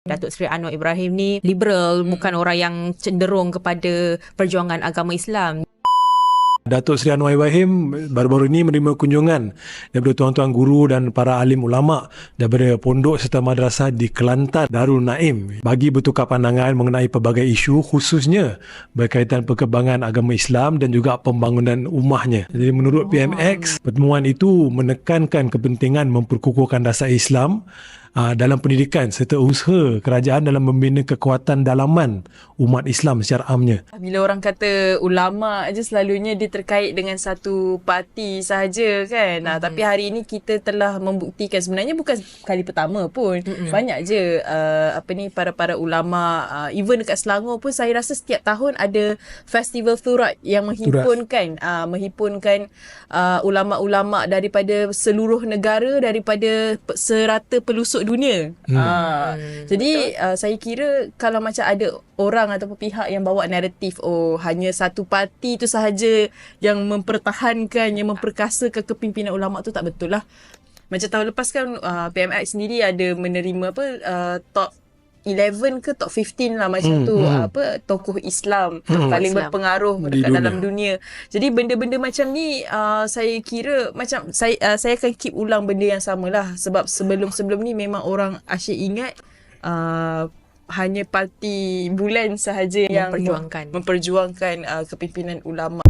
Datuk Seri Anwar Ibrahim ni liberal, bukan orang yang cenderung kepada perjuangan agama Islam. Datuk Seri Anwar Ibrahim baru-baru ini menerima kunjungan daripada tuan-tuan guru dan para alim ulama daripada pondok serta madrasah di Kelantan Darul Naim bagi bertukar pandangan mengenai pelbagai isu, khususnya berkaitan perkembangan agama Islam dan juga pembangunan ummahnya. Jadi menurut PMX, pertemuan itu menekankan kepentingan memperkukuhkan dasar Islam dalam pendidikan serta usaha kerajaan dalam membina kekuatan dalaman umat Islam secara amnya. Bila orang kata ulama aja selalunya dia terkait dengan satu parti sahaja kan. Tapi hari ini kita telah membuktikan sebenarnya bukan kali pertama pun. Banyak je para ulama even dekat Selangor pun saya rasa setiap tahun ada festival Thurat yang menghimpunkan ulama-ulama daripada seluruh negara, daripada serata pelosok dunia. Jadi saya kira kalau macam ada orang ataupun pihak yang bawa naratif hanya satu parti tu sahaja yang mempertahankan, yang memperkasakan kepimpinan ulama tu, tak betul lah. Macam tahun lepas kan PMX sendiri ada menerima top 11 ke top 15 lah macam tu tokoh Islam paling berpengaruh dekat dalam dunia. Jadi benda-benda macam ni saya kira macam saya akan keep ulang benda yang samalah, sebab sebelum ni memang orang asyik ingat hanya parti bulan sahaja yang memperjuangkan kepimpinan ulama.